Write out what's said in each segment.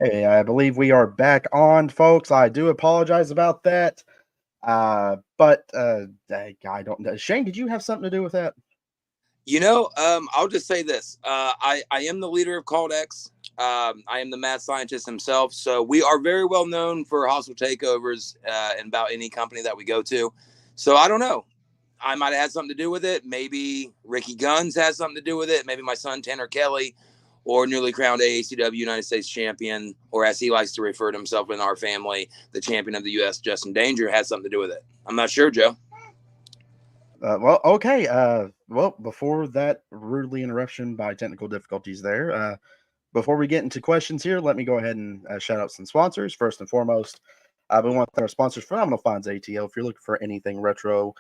Hey, I believe we are back on, folks. I do apologize about that. But I don't know. Shane, did you have something to do with that? I'll just say this. I am the leader of Called X. I am the mad scientist himself. So we are very well known for hostile takeovers in about any company that we go to. So I don't know. I might have had something to do with it. Maybe Ricky Guns has something to do with it. Maybe my son Tanner Kelly, or newly crowned AACW United States champion, or as he likes to refer to himself in our family, the champion of the U.S. Justin Danger, has something to do with it. I'm not sure, Joe. Well, okay. Well, before that rudely interruption by technical difficulties there, before we get into questions here, let me go ahead and shout out some sponsors. First and foremost, we want to thank our sponsors, Phenomenal Finds ATL. If you're looking for anything retro,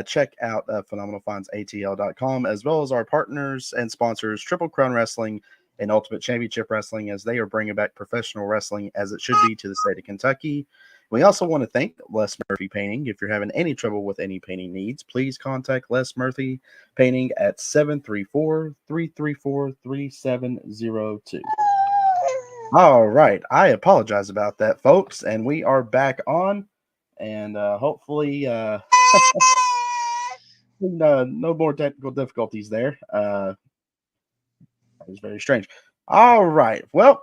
check out phenomenalfindsatl.com, as well as our partners and sponsors, Triple Crown Wrestling and Ultimate Championship Wrestling, as they are bringing back professional wrestling as it should be to the state of Kentucky. We also want to thank Les Murphy Painting. If you're having any trouble with any painting needs, please contact Les Murphy Painting at 734-334-3702. All right. I apologize about that, folks. And we are back on. And hopefully, no more technical difficulties there. That was very strange. All right. Well,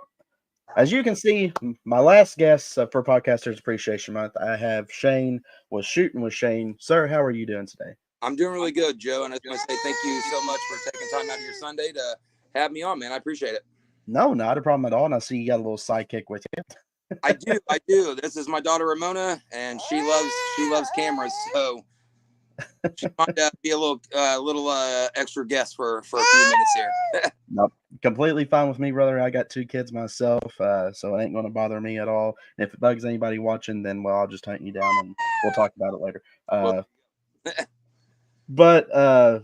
as you can see, my last guest for Podcasters Appreciation Month, I have Shane was Shooting with Shane. Sir, how are you doing today? I'm doing really good, Joe, and I just want to say thank you so much for taking time out of your Sunday to have me on, man. I appreciate it. No, not a problem at all. And I see you got a little sidekick with you. I do. This is my daughter Ramona, and she loves cameras, so she might be a little extra guest for a few minutes here. Nope. Completely fine with me, brother. I got two kids myself, so it ain't going to bother me at all. And if it bugs anybody watching, then, well, I'll just hunt you down and we'll talk about it later. Well, But I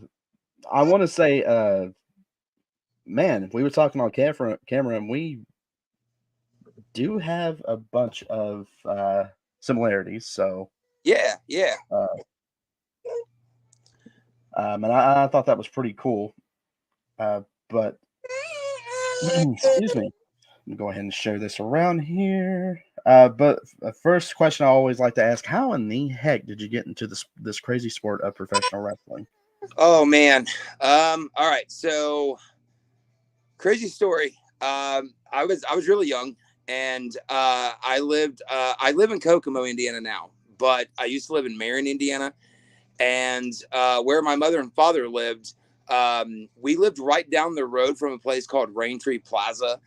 want to say, man, we were talking on camera, and we do have a bunch of similarities. So, yeah, yeah. uh, and I thought that was pretty cool. But excuse me, go ahead and share this around here. But first question I always like to ask: how in the heck did you get into this crazy sport of professional wrestling? Oh man. All right. So crazy story. I was really young, and I live in Kokomo, Indiana now, but I used to live in Marion, Indiana, and where my mother and father lived, we lived right down the road from a place called Raintree Plaza,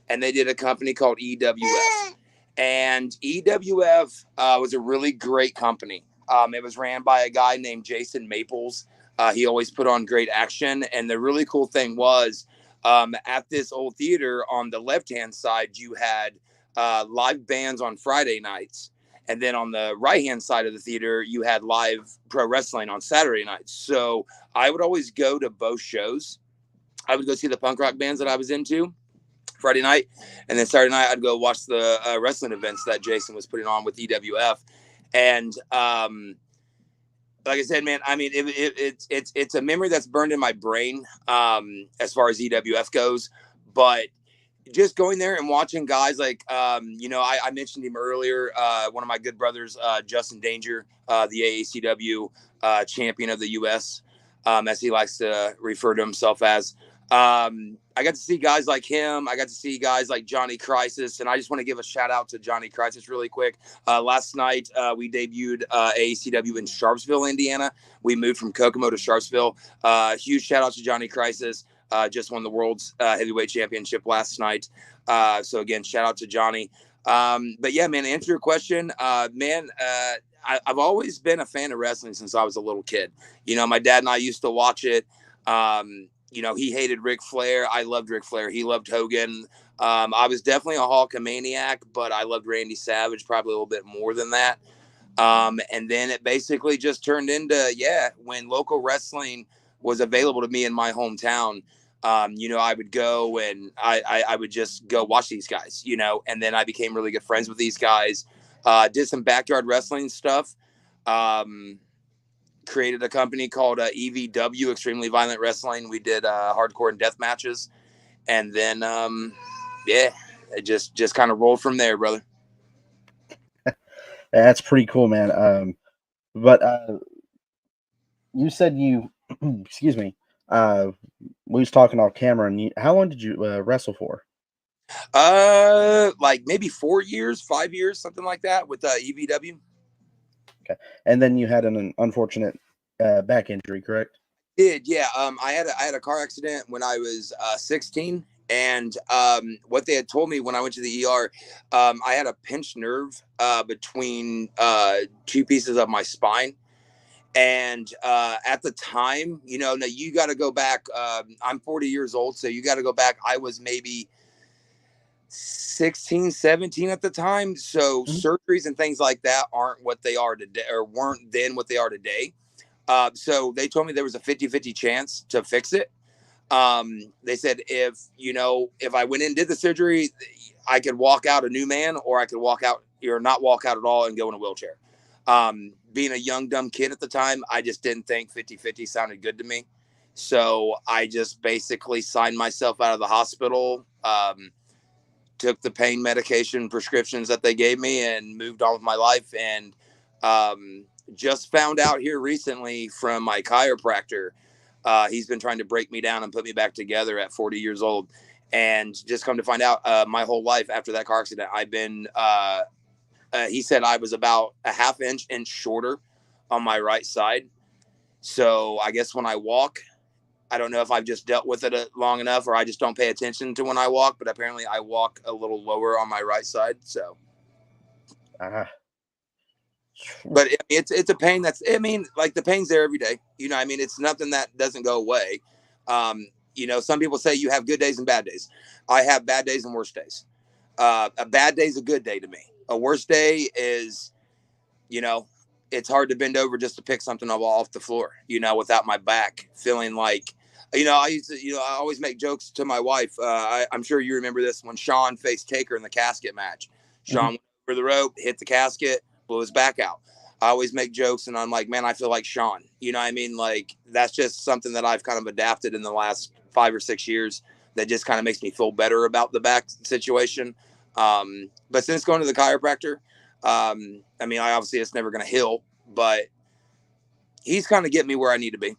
and they did a company called EWF. And EWF was a really great company. It was ran by a guy named Jason Maples. He always put on great action. And the really cool thing was at this old theater on the left hand side, you had live bands on Friday nights. And then on the right hand side of the theater, you had live pro wrestling on Saturday nights. So I would always go to both shows. I would go see the punk rock bands that I was into Friday night, and then Saturday night I'd go watch the wrestling events that Jason was putting on with EWF. And like I said, man, I mean, it's a memory that's burned in my brain as far as EWF goes. But just going there and watching guys like, I mentioned him earlier, one of my good brothers, Justin Danger, the AACW champion of the U.S., as he likes to refer to himself as. I got to see guys like him. I got to see guys like Johnny Crisis, and I just want to give a shout out to Johnny Crisis really quick. Last night, we debuted AACW in Sharpsville, Indiana. We moved from Kokomo to Sharpsville. Huge shout out to Johnny Crisis. Just won the world's heavyweight championship last night. So again, shout out to Johnny. But yeah, man, to answer your question, I've always been a fan of wrestling since I was a little kid. You know, my dad and I used to watch it. He hated Ric Flair. I loved Ric Flair. He loved Hogan. I was definitely a Hulkamaniac, but I loved Randy Savage probably a little bit more than that. And then it basically just turned into, when local wrestling was available to me in my hometown, I would go and I would just go watch these guys, and then I became really good friends with these guys, did some backyard wrestling stuff, created a company called EVW, Extremely Violent Wrestling. We did hardcore and death matches. And then, it just kind of rolled from there, brother. That's pretty cool, man. But you said you, excuse me, uh, we was talking off camera, and how long did you wrestle for? Like maybe 4 years, 5 years, something like that with EVW. Okay, and then you had an unfortunate back injury, correct? Did yeah. I had a car accident when I was 16, and what they had told me when I went to the ER, I had a pinched nerve between two pieces of my spine. And at the time, now you got to go back. I'm 40 years old, so you got to go back. I was maybe 16, 17 at the time. So Mhm. surgeries and things like that aren't what they are today, or weren't then what they are today. So they told me there was a 50-50 chance to fix it. They said if I went in and did the surgery, I could walk out a new man, or I could walk out or not walk out at all and go in a wheelchair. Being a young, dumb kid at the time, I just didn't think 50-50 sounded good to me. So I just basically signed myself out of the hospital, took the pain medication prescriptions that they gave me, and moved on with my life. And just found out here recently from my chiropractor, he's been trying to break me down and put me back together at 40 years old. And just come to find out, my whole life after that car accident, I've been, he said I was about a half inch shorter on my right side. So I guess when I walk, I don't know if I've just dealt with it long enough, or I just don't pay attention to when I walk, but apparently I walk a little lower on my right side. So, Ah, but it's a pain like the pain's there every day. It's nothing that doesn't go away. Some people say you have good days and bad days. I have bad days and worse days. A bad day is a good day to me. A worse day is, you know, it's hard to bend over just to pick something up off the floor, without my back feeling like, I always make jokes to my wife. I'm sure you remember this when Sean faced Taker in the casket match. Sean mhm. went over the rope, hit the casket, blew his back out. I always make jokes, and I'm like, man, I feel like Sean. You know what I mean? Like, that's just something that I've kind of adapted in the last 5 or 6 years that just kind of makes me feel better about the back situation. But since going to the chiropractor, I obviously it's never going to heal, but he's kind of getting me where I need to be.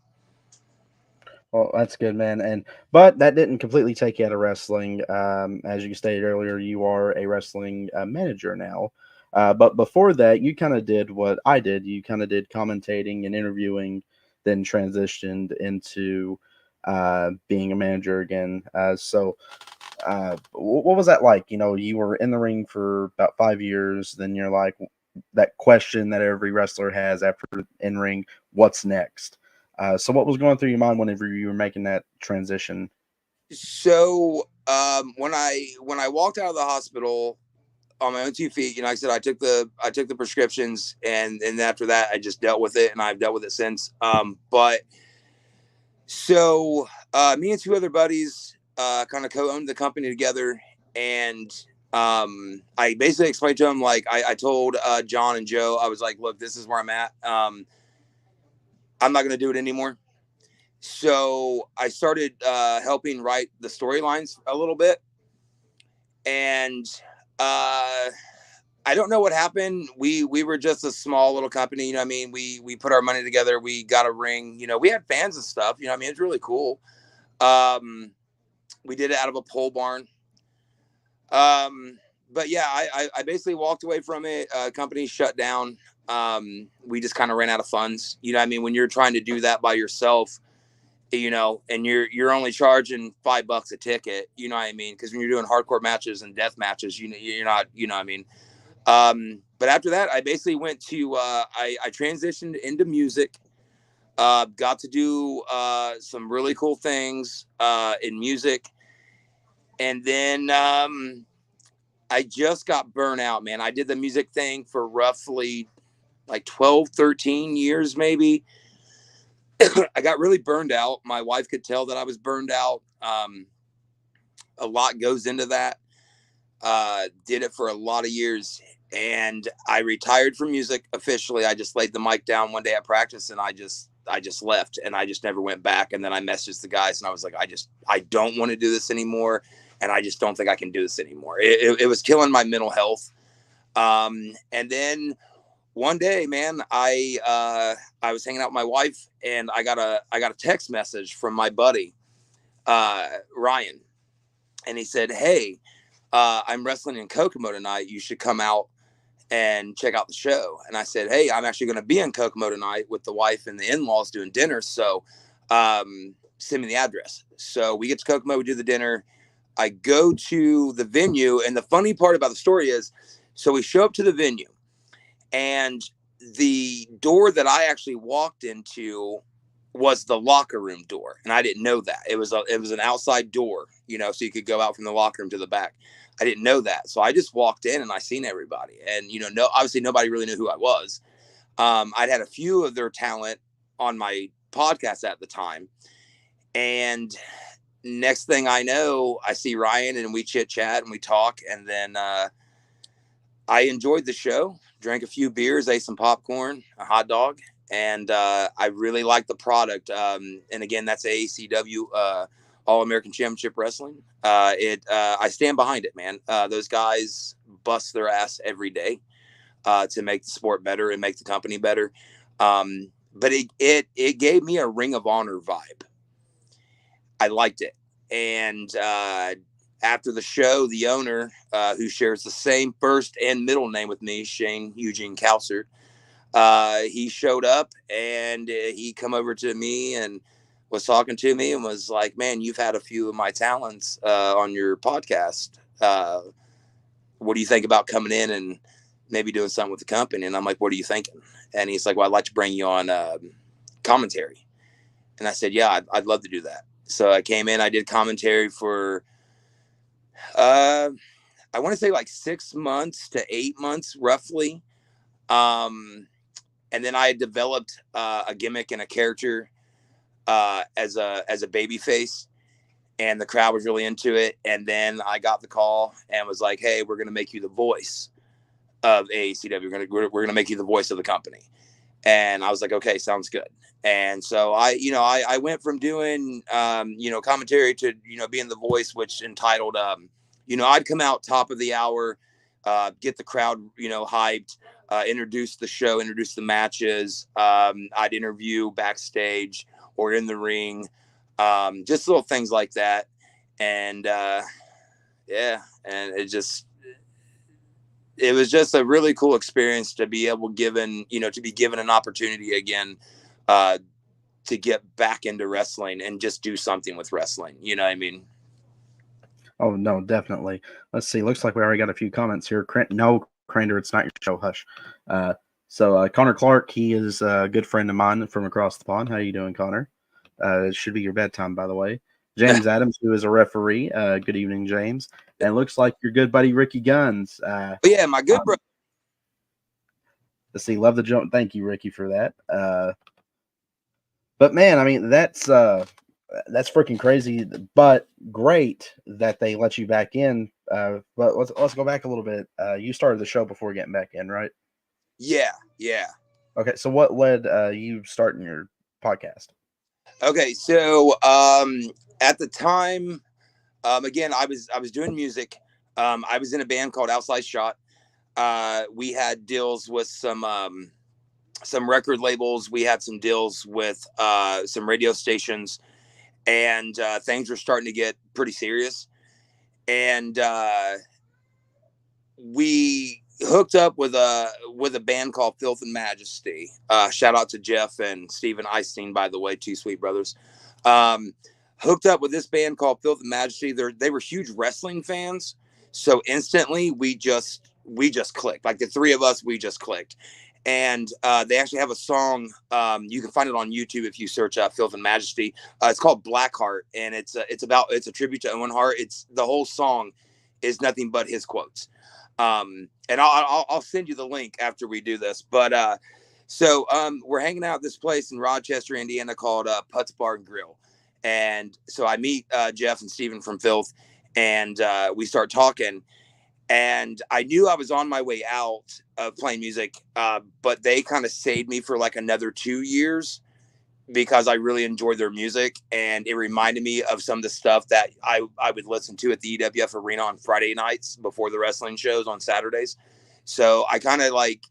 Well, that's good, man. And but that didn't completely take you out of wrestling. As you stated earlier, you are a wrestling manager now. But before that, you kind of did what I did. You kind of did commentating and interviewing, then transitioned into being a manager again. What was that like? You were in the ring for about 5 years. Then you're like that question that every wrestler has after in ring: what's next? So what was going through your mind whenever you were making that transition? So when I walked out of the hospital on my own 2 feet, like I said, I took the prescriptions, and after that I just dealt with it, and I've dealt with it since. But so me and two other buddies kind of co-owned the company together, and I basically explained to them, like I told John and Joe, I was like, look, this is where I'm at. I'm not going to do it anymore. So I started helping write the storylines a little bit, and I don't know what happened. We were just a small little company, you know what I mean? We put our money together, we got a ring, we had fans and stuff, it's really cool. We did it out of a pole barn. But yeah, I basically walked away from it. Company shut down. We just kind of ran out of funds. When you're trying to do that by yourself, and you're only charging $5 a ticket, you know what I mean? Because when you're doing hardcore matches and death matches, you're not, you know what I mean? But after that, I basically went to I transitioned into music. Got to do some really cool things in music, and then I just got burnt out, man. I did the music thing for roughly like 12, 13 years, maybe. I got really burned out. My wife could tell that I was burned out. A lot goes into that. Did it for a lot of years, and I retired from music officially. I just laid the mic down one day at practice, and I just left, and I just never went back. And then I messaged the guys, and I was like, I don't want to do this anymore. and I just don't think I can do this anymore. It was killing my mental health. And then one day, man, I was hanging out with my wife, and I got a text message from my buddy, Ryan, and he said, "Hey, I'm wrestling in Kokomo tonight. You should come out and check out the show." And I said, "Hey, I'm actually going to be in Kokomo tonight with the wife and the in-laws doing dinner. So send me the address." So we get to Kokomo, we do the dinner. I go to the venue. And the funny part about the story is, so we show up to the venue, and the door that I actually walked into was the locker room door, and I didn't know that. It was an outside door, so you could go out from the locker room to the back. I didn't know that, so I just walked in and I seen everybody, and no, obviously nobody really knew who I was. I'd had a few of their talent on my podcast at the time, and next thing I know, I see Ryan and we chit chat and we talk, and then I enjoyed the show, drank a few beers, ate some popcorn, a hot dog, and I really liked the product. And again, that's AACW, All American Championship Wrestling. I stand behind it, man. Those guys bust their ass every day to make the sport better and make the company better. But it gave me a Ring of Honor vibe. I liked it, and after the show, the owner, who shares the same first and middle name with me, Shane Eugene Calcert, he showed up, and he come over to me and was talking to me and was like, "Man, you've had a few of my talents on your podcast. What do you think about coming in and maybe doing something with the company?" And I'm like, "What are you thinking?" And he's like, "Well, I'd like to bring you on commentary." And I said, "Yeah, I'd love to do that." So I came in, I did commentary for I want to say like 6 months to 8 months, roughly. And then I developed a gimmick and a character as a baby face, and the crowd was really into it. And then I got the call and was like, "Hey, we're gonna make you the voice of AACW. We're gonna make you the voice of the company." And I was like, "Okay, sounds good." And so I went from doing commentary to being the voice, which entitled I'd come out top of the hour, get the crowd hyped, introduce the show, introduce the matches. I'd interview backstage or in the ring, just little things like that. And yeah, and it was just a really cool experience to be given an opportunity again, uh, to get back into wrestling and just do something with wrestling. You know what I mean? Oh no, definitely. Let's see. Looks like we already got a few comments here. No, Crander, it's not your show. Hush. So Connor Clark, he is a good friend of mine from across the pond. How you doing, Connor? It should be your bedtime, by the way. James Adams, who is a referee. Good evening, James. And it looks like your good buddy Ricky Guns. But yeah, my good bro. Let's see. Love the jump. Thank you, Ricky, for that. But man, I mean, that's freaking crazy, but great that they let you back in. But let's go back a little bit. You started the show before getting back in, right? Yeah. Okay, so what led you starting your podcast? Okay, so at the time, again, I was doing music. I was in a band called Outside Shot. We had deals with some record labels. We had some deals with some radio stations, and things were starting to get pretty serious. And we hooked up with a band called Filth and Majesty. Shout out to Jeff and Steven Eistein, by the way, two sweet brothers. Hooked up with this band called Filth and Majesty. They were huge wrestling fans, so instantly we just clicked. Like the three of us, we just clicked. And they actually have a song. You can find it on YouTube if you search Filth and Majesty. It's called Blackheart, and it's a tribute to Owen Hart. It's the whole song is nothing but his quotes. And I'll send you the link after we do this. But so we're hanging out at this place in Rochester, Indiana called Putz Bar and Grill. And so I meet Jeff and Steven from Filth, and we start talking. And I knew I was on my way out of playing music, but they kind of saved me for like another 2 years because I really enjoyed their music, and it reminded me of some of the stuff that I would listen to at the EWF arena on Friday nights before the wrestling shows on Saturdays. So I kind of like,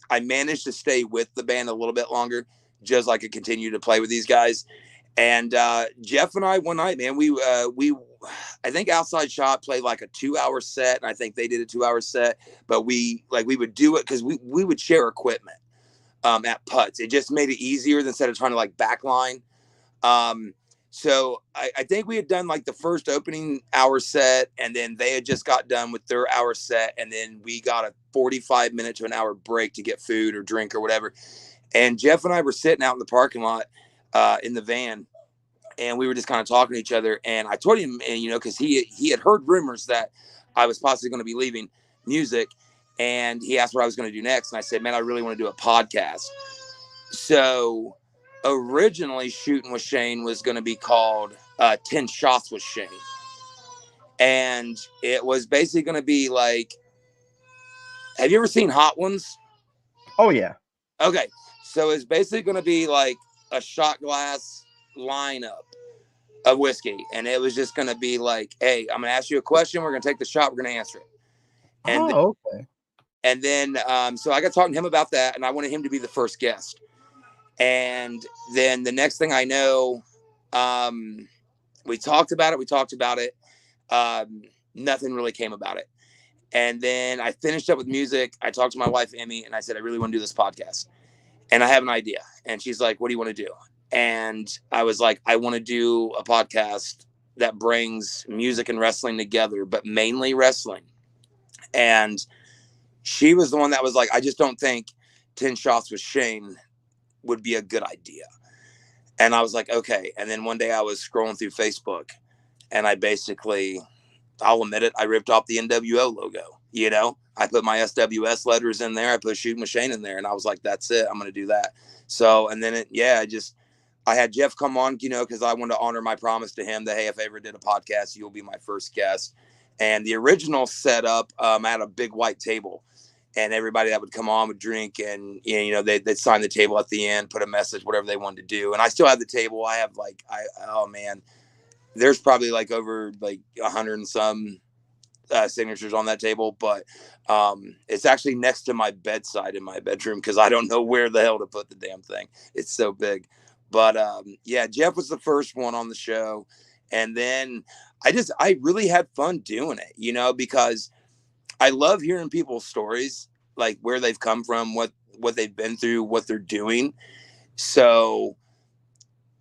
I managed to stay with the band a little bit longer, just like I could continue to play with these guys. And Jeff and I one night, man, we I think Outside Shot played like a 2-hour set, and I think they did a 2-hour set. But we would do it because we would share equipment at putts. It just made it easier instead of trying to like backline. So I think we had done like the first opening hour set, and then they had just got done with their hour set, and then we got a 45-minute to an hour break to get food or drink or whatever. And Jeff and I were sitting out in the parking lot in the van, and we were just kind of talking to each other. And I told him, and because he had heard rumors that I was possibly going to be leaving music, and he asked what I was going to do next. And I said, man, I really want to do a podcast. So originally Shootin' with Shane was going to be called 10 Shots with Shane. And it was basically going to be like, have you ever seen Hot Ones? Oh, yeah. Okay. So it's basically going to be like a shot glass lineup of whiskey. And it was just going to be like, hey, I'm going to ask you a question. We're going to take the shot. We're going to answer it. And okay. And then, so I got talking to him about that, and I wanted him to be the first guest. And then the next thing I know, we talked about it. Nothing really came about it. And then I finished up with music. I talked to my wife, Emmy, and I said, I really want to do this podcast. And I have an idea. And she's like, what do you want to do? And I was like, I want to do a podcast that brings music and wrestling together, but mainly wrestling. And she was the one that was like, I just don't think 10 Shots with Shane would be a good idea. And I was like, okay. And then one day I was scrolling through Facebook, and I basically, I'll admit it, I ripped off the NWO logo. I put my SWS letters in there. I put Shootin' with Shane in there, and I was like, that's it. I'm going to do that. So, and then I had Jeff come on, because I wanted to honor my promise to him that, hey, if I ever did a podcast, you'll be my first guest. And the original setup, I had a big white table, and everybody that would come on would drink, and they'd sign the table at the end, put a message, whatever they wanted to do. And I still have the table. I have oh man, there's probably like over like 100 and some signatures on that table, but it's actually next to my bedside in my bedroom because I don't know where the hell to put the damn thing. It's so big. But yeah, Jeff was the first one on the show, and then I really had fun doing it, because I love hearing people's stories, like where they've come from, what they've been through, what they're doing. So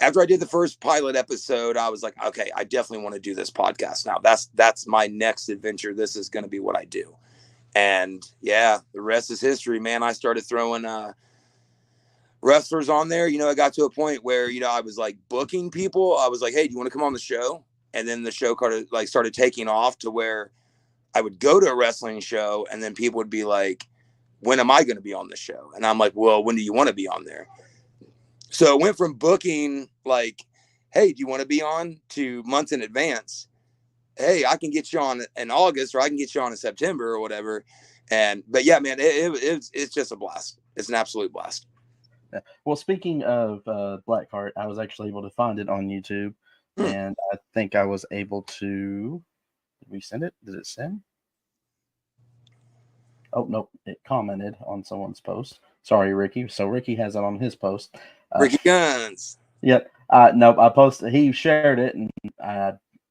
after I did the first pilot episode, I was like, okay, I definitely want to do this podcast now. That's my next adventure. This is going to be what I do. And yeah, the rest is history, man. I started throwing wrestlers on there. I got to a point where, I was like booking people. I was like, hey, do you want to come on the show? And then the show started taking off to where I would go to a wrestling show, and then people would be like, when am I going to be on the show? And I'm like, well, when do you want to be on there? So it went from booking like, hey, do you want to be on, to months in advance? Hey, I can get you on in August, or I can get you on in September or whatever. But yeah, man, it's just a blast. It's an absolute blast. Yeah. Well, speaking of Blackheart, I was actually able to find it on YouTube, and I think I was able to. Did we send it? Did it send? Oh, nope. It commented on someone's post. Sorry, Ricky. So Ricky has it on his post. Ricky Guns. Yep. Nope. I posted. He shared it, and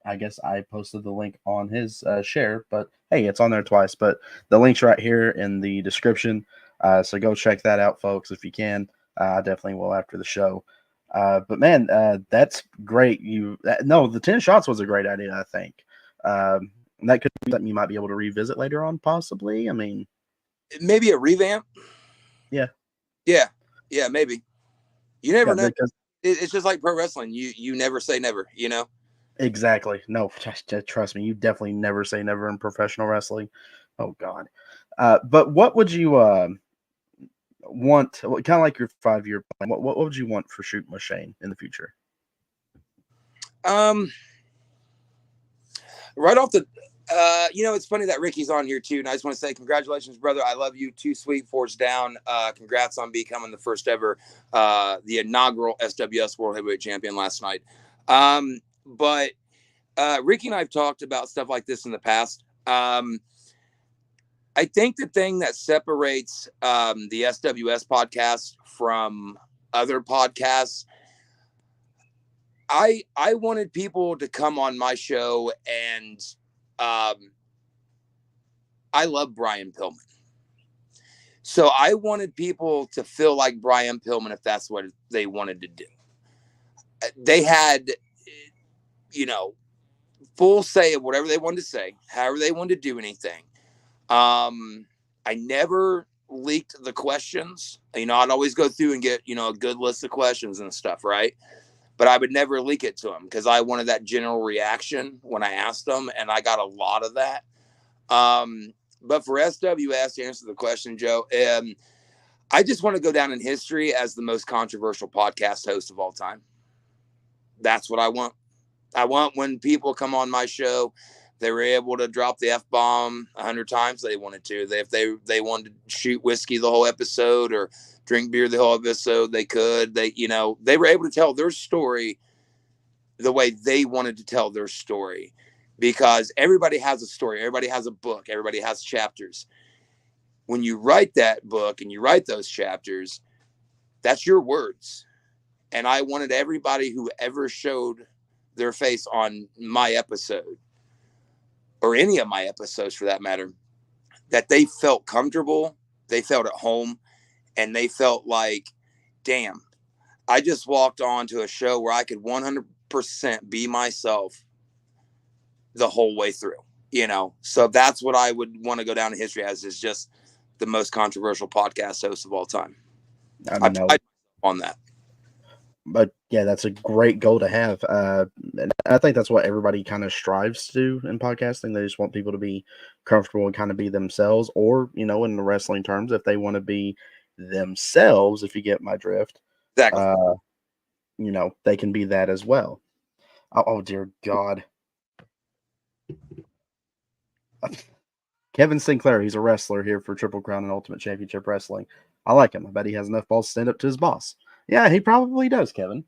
I guess I posted the link on his share. But hey, it's on there twice. But the link's right here in the description. So go check that out, folks, if you can. I definitely will after the show. But man, that's great. The 10 Shots was a great idea, I think. That could be something you might be able to revisit later on, possibly. I mean, maybe a revamp. Yeah, maybe. You never know. It's just like pro wrestling. You never say never. Exactly. No, trust me. You definitely never say never in professional wrestling. Oh God. But what would you want? Kind of like your 5-year plan. What would you want for Shootin' with Shane in the future? Right off the, It's funny that Ricky's on here too, and I just want to say congratulations, brother. I love you. Too sweet, forged down. Congrats on becoming the first ever, the inaugural SWS World Heavyweight Champion last night. But Ricky and I have talked about stuff like this in the past. I think the thing that separates the SWS podcast from other podcasts, I wanted people to come on my show, and I love Brian Pillman. So I wanted people to feel like Brian Pillman if that's what they wanted to do. They had, full say of whatever they wanted to say, however they wanted to do anything. I never leaked the questions. I'd always go through and get, a good list of questions and stuff, right? But I would never leak it to them because I wanted that general reaction when I asked them, and I got a lot of that. But for SWS, to answer the question, Joe, I just want to go down in history as the most controversial podcast host of all time. That's what I want. I want when people come on my show, they were able to drop the F-bomb 100 times they wanted to. If they wanted to shoot whiskey the whole episode or drink beer the whole episode, they could. They were able to tell their story the way they wanted to tell their story, because everybody has a story. Everybody has a book. Everybody has chapters. When you write that book and you write those chapters, that's your words. And I wanted everybody who ever showed their face on my episode, or any of my episodes for that matter, that they felt comfortable, they felt at home, and they felt like, damn, I just walked on to a show where I could 100% be myself the whole way through, So that's what I would want to go down in history as, is just the most controversial podcast host of all time. I pride on that. But yeah, that's a great goal to have. And I think that's what everybody kind of strives to do in podcasting. They just want people to be comfortable and kind of be themselves, or, in the wrestling terms, if they want to be themselves, if you get my drift, exactly. They can be that as well. Oh dear God. Kevin Sinclair, he's a wrestler here for Triple Crown and Ultimate Championship Wrestling. I like him. I bet he has enough balls to stand up to his boss. Yeah, he probably does, Kevin.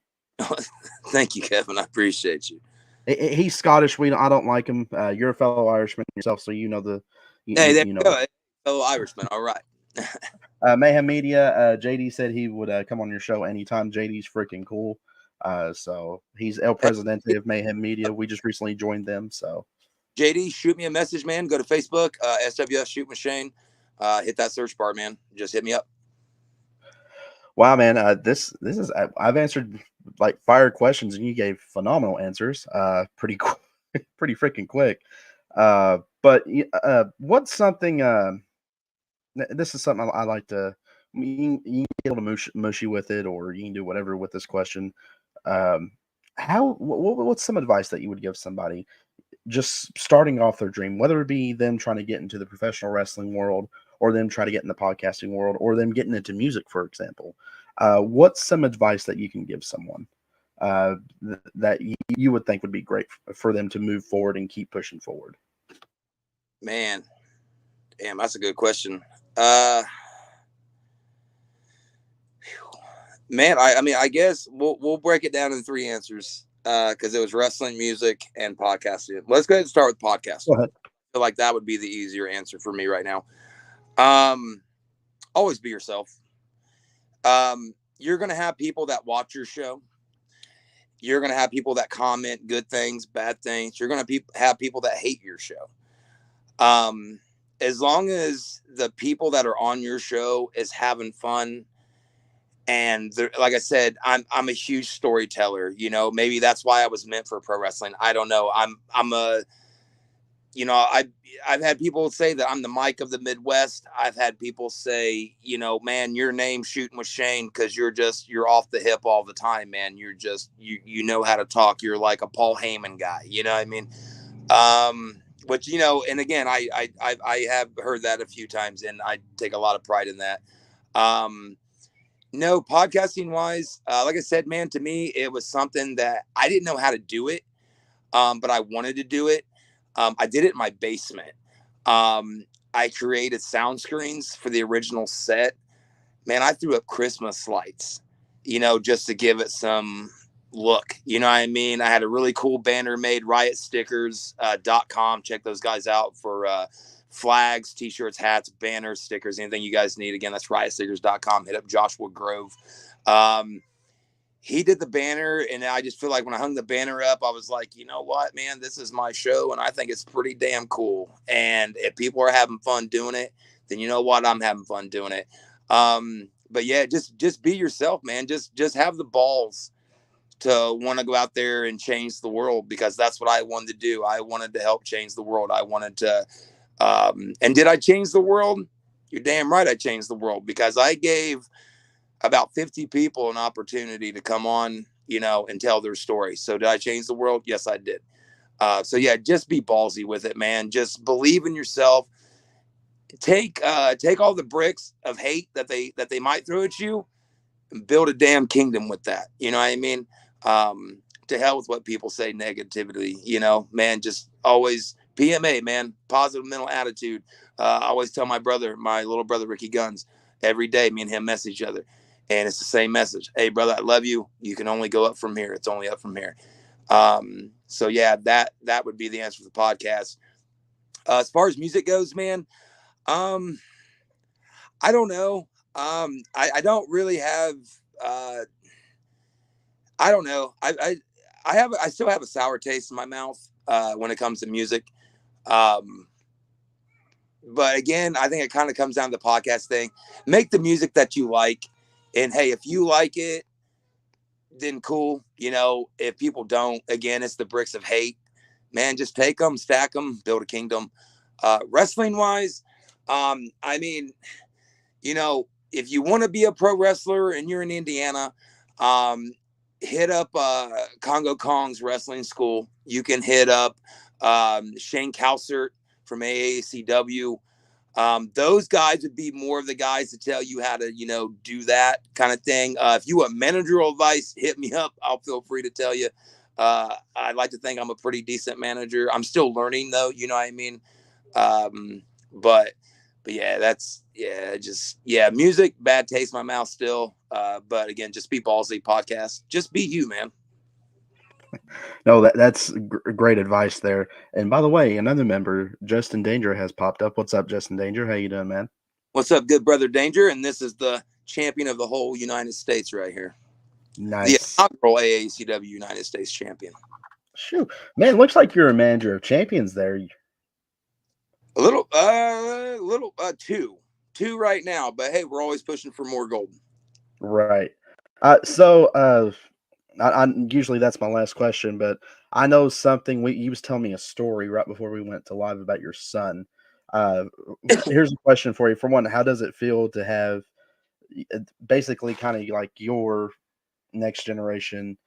Thank you, Kevin. I appreciate you. He's Scottish. I don't like him. You're a fellow Irishman yourself, so Hey, there you go. Fellow Irishman. All right. Mayhem Media, JD said he would come on your show anytime. JD's freaking cool. So he's El Presidente of Mayhem Media. We just recently joined them. So JD, shoot me a message, man. Go to Facebook, SWS Shoot Machine. Hit that search bar, man. Just hit me up. Wow, man. This is I've answered like fire questions, and you gave phenomenal answers. Pretty freaking quick. But what's something? This is something I like to. You can get able to mushy with it, or you can do whatever with this question. What's some advice that you would give somebody just starting off their dream, whether it be them trying to get into the professional wrestling world, or them try to get in the podcasting world, or them getting into music, for example? What's some advice that you can give someone that you would think would be great for them to move forward and keep pushing forward? Man, damn, that's a good question. Man, I guess we'll break it down in 3 answers, because it was wrestling, music, and podcasting. Let's go ahead and start with podcasting. Go ahead. I feel like that would be the easier answer for me right now. Always be yourself. You're going to have people that watch your show. You're going to have people that comment good things, bad things. You're going to have people that hate your show. As long as the people that are on your show is having fun, and like I said, I'm a huge storyteller. Maybe that's why I was meant for pro wrestling. I don't know. I've had people say that I'm the Mike of the Midwest. I've had people say, man, your name's Shootin' with Shane because you're off the hip all the time, man. You're just you know how to talk. You're like a Paul Heyman guy. You know what I mean? Which, and again, I have heard that a few times, and I take a lot of pride in that. No, podcasting wise, like I said, man, to me, it was something that I didn't know how to do it, but I wanted to do it. I did it in my basement. Um, I created sound screens for the original set. Man, I threw up Christmas lights, just to give it some look. You know what I mean? I had a really cool banner made, riotstickers.com. Check those guys out for flags, t-shirts, hats, banners, stickers, anything you guys need. Again, that's riotstickers.com. Hit up Joshua Grove. Um, he did the banner, and I just feel like when I hung the banner up, I was like, you know what, man, this is my show, and I think it's pretty damn cool. And if people are having fun doing it, then you know what, I'm having fun doing it. But yeah, just be yourself, man. Just have the balls to want to go out there and change the world, because that's what I wanted to do. I wanted to help change the world. I wanted to, and did I change the world? You're damn right I changed the world, because I gave about 50 people an opportunity to come on, and tell their story. So did I change the world? Yes, I did. So yeah, just be ballsy with it, man. Just believe in yourself. Take all the bricks of hate that they might throw at you, and build a damn kingdom with that. You know what I mean? To hell with what people say negatively. Man, just always PMA, man. Positive mental attitude. I always tell my little brother Ricky Guns, every day. Me and him message each other, and it's the same message. Hey, brother, I love you. You can only go up from here. It's only up from here. So yeah, that would be the answer for the podcast. As far as music goes, man, um, I don't know. I don't really have. Uh, I don't know. I still have a sour taste in my mouth when it comes to music. Um, but again, I think it kind of comes down to the podcast thing. Make the music that you like, and hey, if you like it, then cool. If people don't, again, it's the bricks of hate. Man, just take them, stack them, build a kingdom. Wrestling wise, I mean, if you want to be a pro wrestler and you're in Indiana, um, hit up Congo Kong's wrestling school. You can hit up Shane Calcert from AACW. Those guys would be more of the guys to tell you how to, do that kind of thing. If you want managerial advice, hit me up. I'll feel free to tell you. I'd like to think I'm a pretty decent manager. I'm still learning though. You know what I mean? Um, but yeah, music, bad taste in my mouth still. But again, just be ballsy podcast. Just be you, man. No, that's great advice there. And by the way, another member, Justin Danger, has popped up. What's up, Justin Danger? How you doing, man? What's up, good brother Danger? And this is the champion of the whole United States right here. The Nice. inaugural AACW United States champion. Shoot, man, looks like you're a manager of champions there. Two right now, but hey, we're always pushing for more gold. Right. So, I usually that's my last question, but I know something. You was telling me a story right before we went to live about your son. Uh, Here's a question for you. For one, how does it feel to have basically kind of like your next generation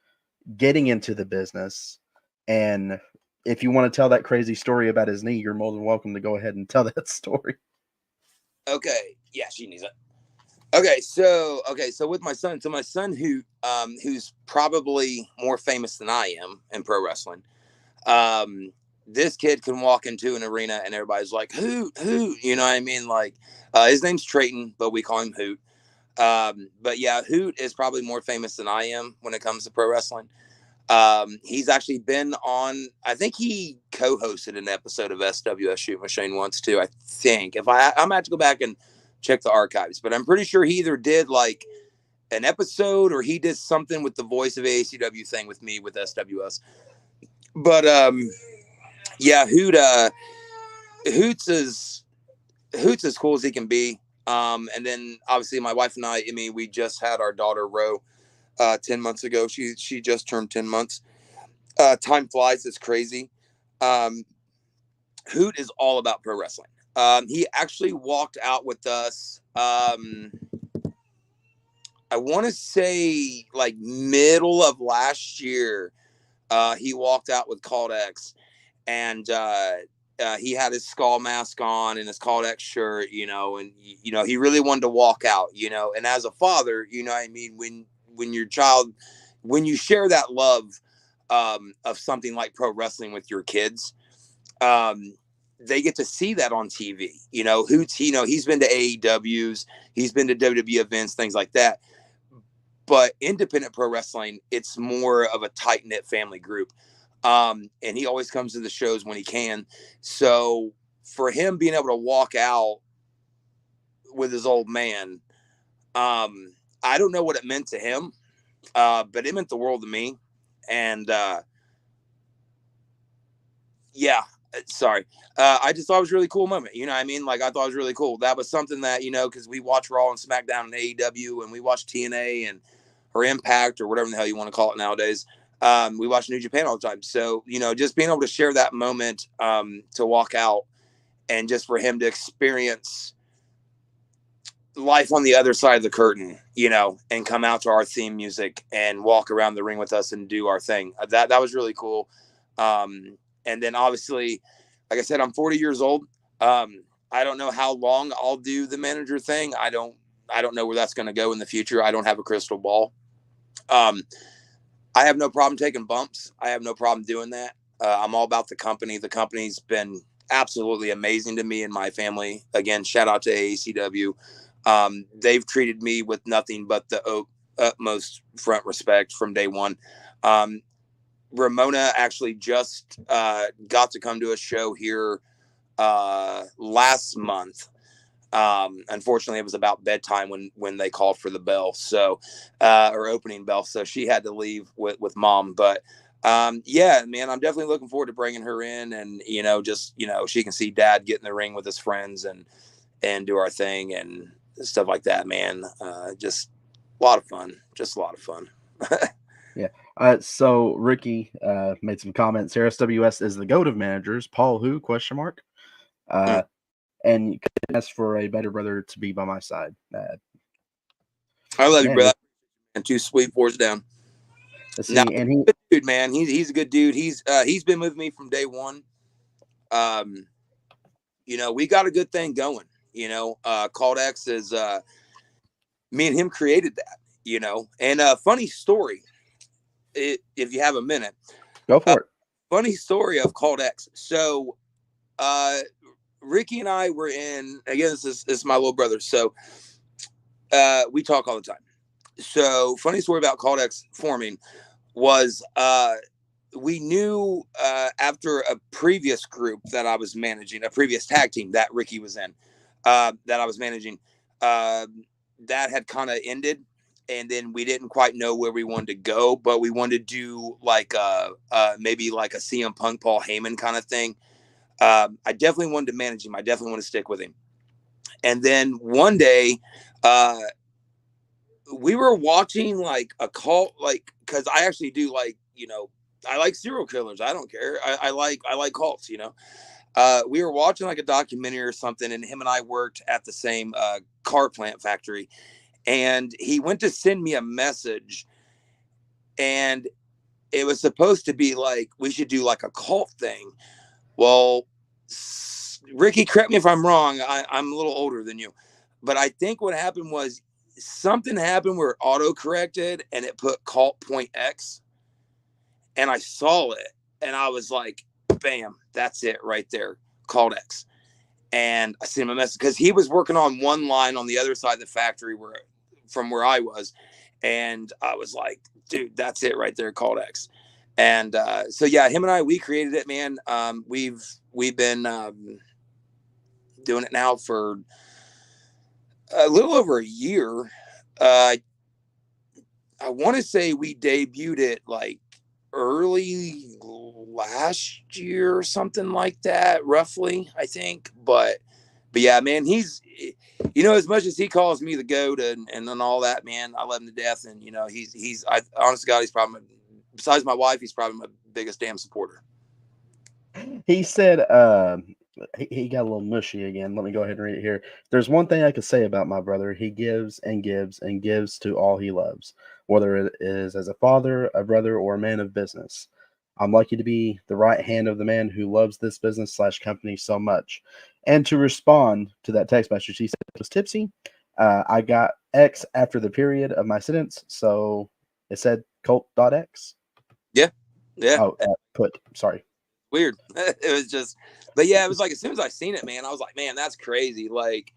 getting into the business? And if you want to tell that crazy story about his knee, you're more than welcome to go ahead and tell that story. Okay, yeah, she needs it. Okay, so with my son who's probably more famous than I am in pro wrestling. Um, this kid can walk into an arena and everybody's like, Hoot, you know what I mean? Like, his name's Trayton, but we call him Hoot. But yeah, Hoot is probably more famous than I am when it comes to pro wrestling. He's actually been on, I think he co-hosted an episode of SWS Shoot Machine once too. I think I'm gonna have to go back and check the archives, but I'm pretty sure he either did like an episode or he did something with the voice of AACW thing with me with SWS. But yeah, Hoots is as cool as he can be. And then obviously my wife and I mean, we just had our daughter Ro 10 months ago. She just turned 10 months. Time flies. It's crazy. Um, Hoot is all about pro wrestling. He actually walked out with us. I want to say like middle of last year. He walked out with Called X, and he had his skull mask on and his Called X shirt, and he really wanted to walk out, and as a father, I mean, when your child, when you share that love of something like pro wrestling with your kids, they get to see that on TV. He's been to AEWs, he's been to WWE events, things like that. But independent pro wrestling, it's more of a tight knit family group. And he always comes to the shows when he can. So for him being able to walk out with his old man, I don't know what it meant to him, but it meant the world to me. And yeah, sorry. I just thought it was a really cool moment. You know what I mean? Like, I thought it was really cool. That was something that, because we watch Raw and SmackDown and AEW, and we watch TNA or Impact or whatever the hell you want to call it nowadays. We watch New Japan all the time. So, just being able to share that moment, to walk out and just for him to experience life on the other side of the curtain, and come out to our theme music and walk around the ring with us and do our thing. That was really cool. And then obviously, like I said, I'm 40 years old. I don't know how long I'll do the manager thing. I don't know where that's going to go in the future. I don't have a crystal ball. I have no problem taking bumps. I have no problem doing that. I'm all about the company. The company's been absolutely amazing to me and my family. Again, shout out to AACW. They've treated me with nothing but the utmost front respect from day one. Ramona actually just got to come to a show here last month. Unfortunately, it was about bedtime when they called for the bell, so or opening bell, so she had to leave with mom. But yeah, man, I'm definitely looking forward to bringing her in, and she can see dad get in the ring with his friends and do our thing and stuff like that, man. Just a lot of fun. Yeah. So Ricky made some comments here. SWS is the GOAT of managers. Paul who? Question mark. And couldn't ask for a better brother to be by my side. I love you, brother. And 2 sweet 4s down. Let's see, and he, dude, man, he's a good dude. He's been with me from day one. We got a good thing going. Caldex is me and him created that. And a funny story. If you have a minute, go for it. Funny story of Caldex. So, Ricky and I were in, again, this is my little brother. So, we talk all the time. So, funny story about Caldex forming was, we knew, after a previous group that I was managing, a previous tag team that Ricky was in, that I was managing, that had kind of ended. And then we didn't quite know where we wanted to go, but we wanted to do like maybe like a CM Punk, Paul Heyman kind of thing. I definitely wanted to manage him. I definitely want to stick with him. And then one day, we were watching like a cult, like, because I actually do like, I like serial killers. I don't care. I like cults. We were watching like a documentary or something, and him and I worked at the same car plant factory. And he went to send me a message, and it was supposed to be like, we should do like a cult thing. Well, Ricky, correct me if I'm wrong. I'm a little older than you, but I think what happened was something happened where it auto-corrected and it put cult point X. And I saw it and I was like, bam, that's it right there. Cult X. And I sent him a message because he was working on one line on the other side of the factory from where I was. And I was like, dude, that's it right there. Called X. And so, yeah, him and I, we created it, man. We've been doing it now for a little over a year. I want to say we debuted it like early last year or something like that, roughly, I think. But yeah, man, he's, as much as he calls me the GOAT and all that, man, I love him to death. And, honest to God, he's probably, besides my wife, he's probably my biggest damn supporter. He said, he got a little mushy again. Let me go ahead and read it here. There's one thing I could say about my brother. He gives and gives and gives to all he loves, whether it is as a father, a brother, or a man of business. I'm lucky to be the right hand of the man who loves this business / company so much. And to respond to that text message, he said it was tipsy. I got X after the period of my sentence, so it said cult.x. Yeah. Oh, sorry. weird. It was just, but yeah, it was like as soon as I seen it, man, I was like, man, that's crazy. Like,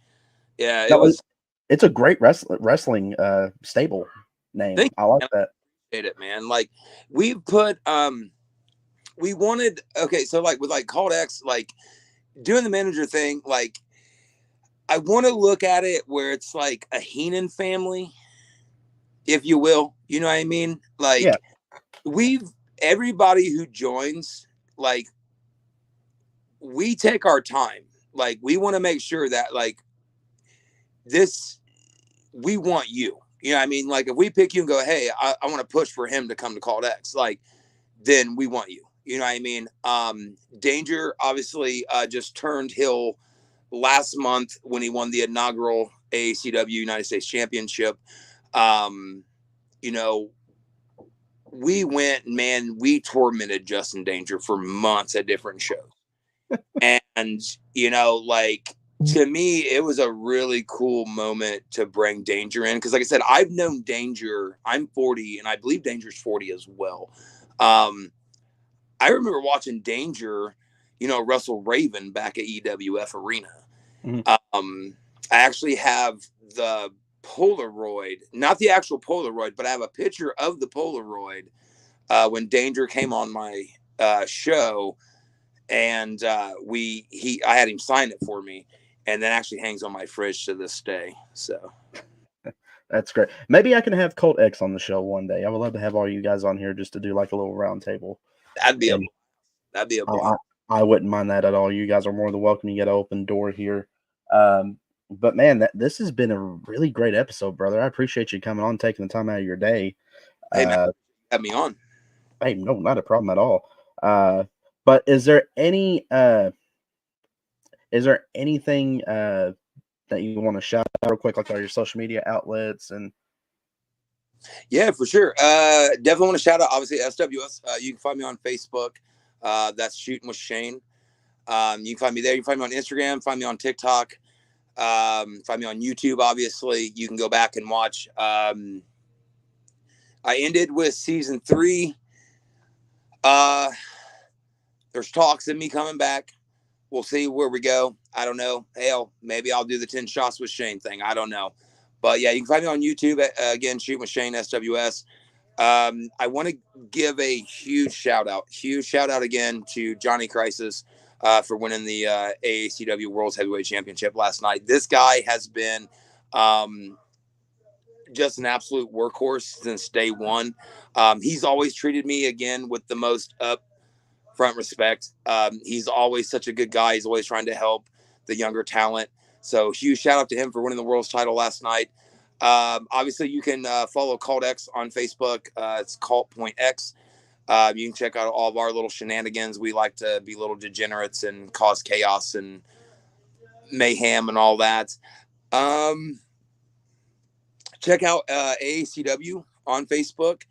yeah, it No, was. it's a great wrestling stable name. Thank I like you, and that. I appreciate it, man. Like, we put we wanted, okay, so like with like Called X, like doing the manager thing, like I want to look at it where it's like a Heenan family, if you will. You know what I mean? Yeah, Like we've everybody who joins, like we take our time. Like we want to make sure that like this, we want you. You know what I mean? Like if we pick you and go, hey, I want to push for him to come to Called X, like then we want you. You know what I mean? Danger obviously just turned heel last month when he won the inaugural AACW United States Championship. Um, you know, we went, man, we tormented Justin Danger for months at different shows. And, you know, like to me, it was a really cool moment to bring Danger in. Cause like I said, I've known Danger, I'm 40 and I believe Danger's 40 as well. I remember watching Danger, you know, Russell Raven back at EWF Arena. mhm. I actually have the Polaroid, not the actual Polaroid, but I have a picture of the Polaroid when Danger came on my show, and I had him sign it for me, and that actually hangs on my fridge to this day. So That's great. Maybe I can have Colt X on the show one day. I would love to have all you guys on here just to do like a little round table. that'd be a And that'd be a I, blast. I wouldn't mind that at all. You guys are more than welcome. You get an open door here. But man, this has been a really great episode, brother. I appreciate you coming on, taking the time out of your day. Hey man, Uh, have me on. hey, no, not a problem at all. But is there anything that you want to shout out real quick, like all your social media outlets and Yeah, for sure. Definitely want to shout out, obviously, SWS. You can find me on Facebook. That's Shooting with Shane. You can find me there. You can find me on Instagram. Find me on TikTok. Find me on YouTube. Obviously, you can go back and watch. I ended with season 3. There's talks of me coming back. We'll see where we go. I don't know. Hell, maybe I'll do the 10 shots with Shane thing. I don't know. But yeah, you can find me on YouTube. Again, Shooting with Shane, SWS. I want to give a huge shout out again to Johnny Crisis for winning the AACW World's Heavyweight Championship last night. This guy has been just an absolute workhorse since day one. He's always treated me again with the most upfront respect. He's always such a good guy. He's always trying to help the younger talent. So huge shout out to him for winning the world's title last night. Obviously, you can follow Cult X on Facebook. It's Cult Point X. You can check out all of our little shenanigans. We like to be little degenerates and cause chaos and mayhem and all that. Check out AACW on Facebook.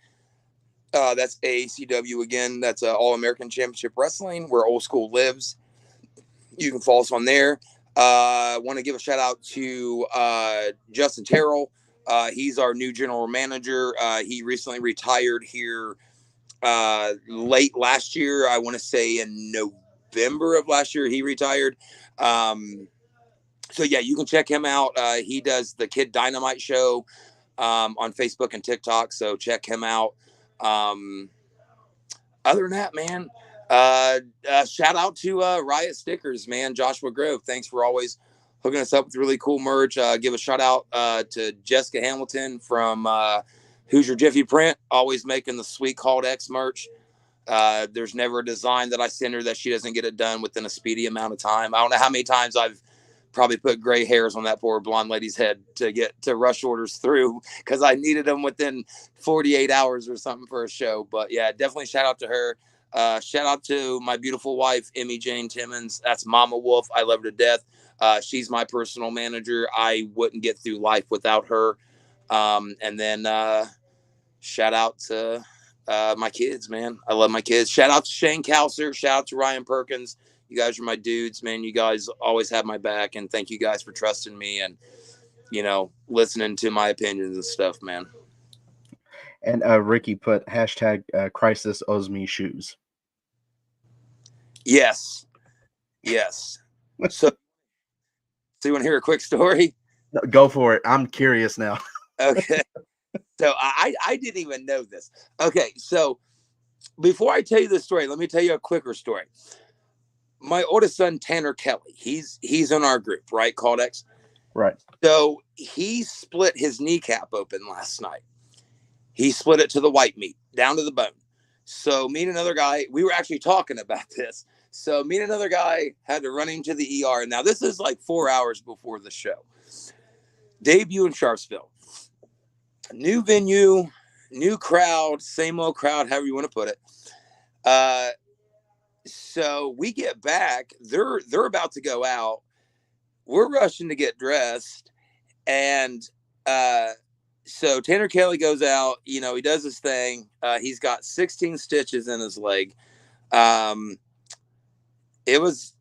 That's AACW again. That's All American Championship Wrestling, where old school lives. You can follow us on there. I want to give a shout out to Justin Terrell. He's our new general manager. He recently retired here late last year. I want to say in November of last year, he retired. So yeah, you can check him out. He does the Kid Dynamite show on Facebook and TikTok. So check him out. Other than that, man, shout out to Riot Stickers, man. Joshua Grove, thanks for always hooking us up with really cool merch. Give a shout out to Jessica Hamilton from Hoosier Jiffy Print, always making the sweet Called X merch. There's never a design that I send her that she doesn't get it done within a speedy amount of time. I don't know how many times I've probably put gray hairs on that poor blonde lady's head to get to rush orders through because I needed them within 48 hours or something for a show. But yeah, definitely shout out to her. Shout out to my beautiful wife, Emmy Jane Timmons. That's Mama Wolf. I love her to death. She's my personal manager. I wouldn't get through life without her. And then shout out to my kids, man. I love my kids. Shout out to Shane Kalser. Shout out to Ryan Perkins. You guys are my dudes, man. You guys always have my back, and thank you guys for trusting me and, you know, listening to my opinions and stuff, man. and Ricky put hashtag crisis owes me shoes. Yes, yes. So, so you want to hear a quick story? Go for it. I'm curious now. Okay. So I didn't even know this. Okay, so before I tell you the story, let me tell you a quicker story. My oldest son Tanner Kelly, he's in our group, right? Called X. Right. So he split his kneecap open last night. He split it to the white meat, down to the bone. So me and another guy, we were actually talking about this. So me and another guy had to run him to the ER. Now this is like 4 hours before the show. Debut in Sharpsville. New venue, new crowd, same old crowd, however you want to put it. So we get back. They're about to go out. We're rushing to get dressed, and so Tanner Kelly goes out. You know, he does his thing. He's got 16 stitches in his leg. Um, it was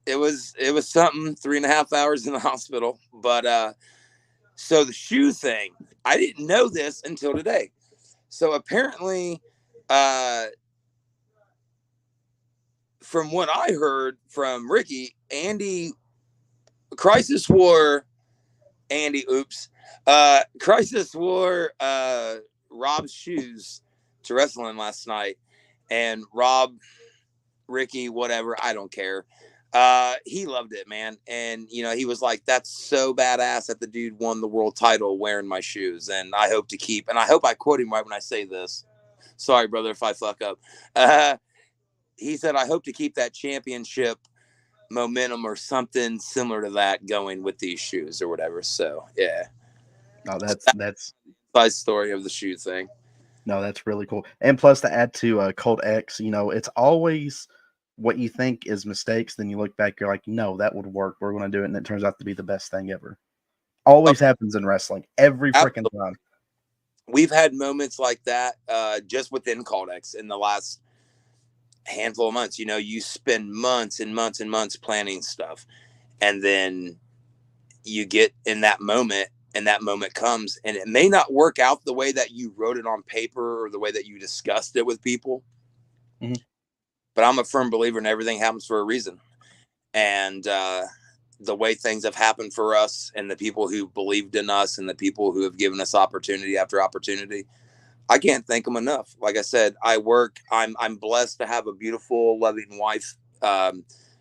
it was something. 3.5 hours in the hospital. But so the shoe thing, I didn't know this until today. So apparently, uh, from what I heard from Ricky, Andy Crisis wore Andy. Oops, Crisis wore Rob's shoes to wrestling last night, and Rob, Ricky, whatever, I don't care. He loved it, man, and you know he was like, "That's so badass that the dude won the world title wearing my shoes," and I hope to keep. And I hope I quote him right when I say this. Sorry, brother, if I fuck up. He said, "I hope to keep that championship momentum or something similar to that going with these shoes or whatever." So yeah, No, so that's my story of the shoe thing. no, that's really cool. And plus, to add to Colt X, it's always what you think is mistakes. Then you look back, you're like, no, that would work. We're going to do it, and it turns out to be the best thing ever. Oh, Always happens in wrestling, every freaking absolutely. time. We've had moments like that just within Caldex in the last handful of months. You know, you spend months and months and months planning stuff, and then you get in that moment, and that moment comes, and it may not work out the way that you wrote it on paper or the way that you discussed it with people. Mhm. But I'm a firm believer in everything happens for a reason. And the way things have happened for us and the people who believed in us and the people who have given us opportunity after opportunity, I can't thank them enough. Like I said, I'm blessed to have a beautiful, loving wife,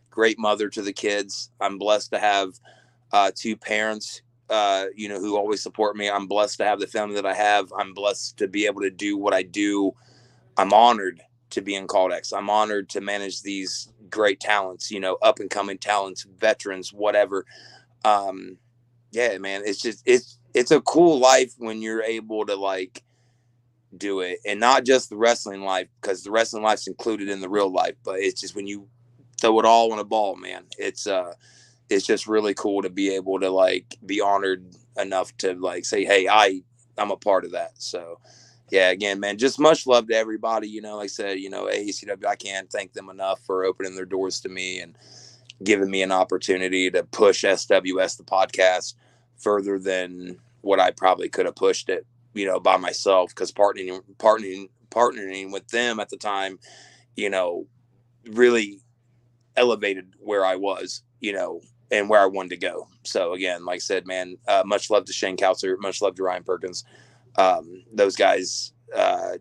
great mother to the kids. I'm blessed to have two parents, who always support me. I'm blessed to have the family that I have. I'm blessed to be able to do what I do. I'm honored to be in Caldex. I'm honored to manage these great talents, up and coming talents, veterans, whatever. Um, yeah, man, it's a cool life when you're able to like do it, and not just the wrestling life, because the wrestling life's included in the real life, but it's just when you throw it all on a ball, man. It's just really cool to be able to like be honored enough to like say, hey, I'm a part of that. So yeah, again, man, just much love to everybody. Like I said, AECW, I can't thank them enough for opening their doors to me and giving me an opportunity to push SWS, the podcast, further than what I probably could have pushed it, by myself. Because partnering with them at the time, really elevated where I was, and where I wanted to go. So again, like I said, man, much love to Shane Kautzer, much love to Ryan Perkins. Those guys,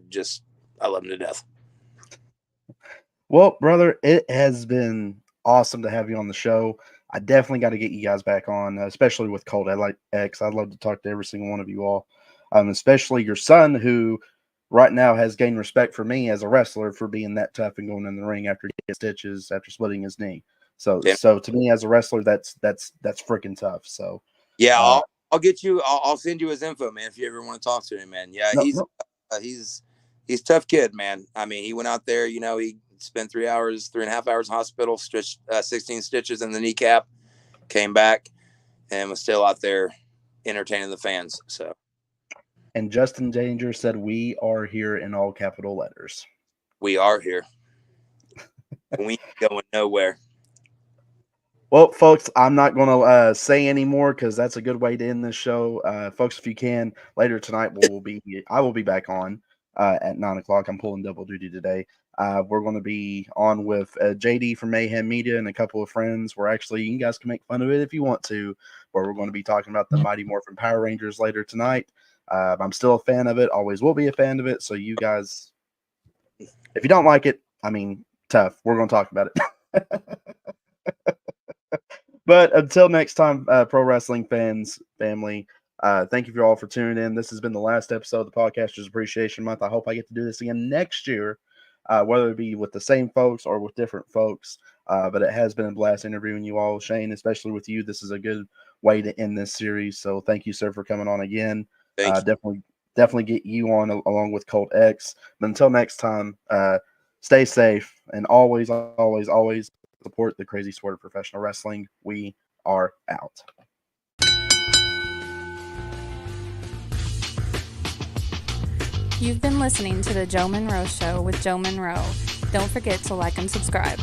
just I love them to death. Well, brother, it has been awesome to have you on the show. I definitely got to get you guys back on, especially with Cold X. I'd love to talk to every single one of you all, especially your son, who right now has gained respect for me as a wrestler for being that tough and going in the ring after getting stitches after splitting his knee. So, Yeah, so to me as a wrestler, that's freaking tough. So, yeah, uh, I'll get you. I'll send you his info, man, if you ever want to talk to him, man. Yeah, no, no, he's tough kid, man. I mean, he went out there, he spent 3 hours, 3.5 hours in hospital, stitched 16 stitches in the kneecap, came back, and was still out there entertaining the fans. So and Justin Danger said we are here in all capital letters. we are here. We ain't going nowhere. Well, folks, I'm not going to say anymore because that's a good way to end this show. Folks, if you can, later tonight I will be back on. at 9 o'clock. I'm pulling double duty today. We're going to be on with JD from Mayhem Media and a couple of friends. We're actually, you guys can make fun of it if you want to, where we're going to be talking about the Mighty Morphin Power Rangers later tonight. I'm still a fan of it, always will be a fan of it. So you guys, if you don't like it, I mean, tough. We're going to talk about it. But until next time, pro wrestling fans, family, thank you for all for tuning in. This has been the last episode of the Podcasters Appreciation Month. I hope I get to do this again next year, whether it be with the same folks or with different folks. But it has been a blast interviewing you all, Shane, especially with you. This is a good way to end this series. So thank you, sir, for coming on again. Thank you. Definitely get you on along with Colt X. But until next time, stay safe and always, always, always support the crazy sport of professional wrestling. We are out. You've been listening to the Joe Monroe Show with Joe Monroe. Don't forget to like and subscribe.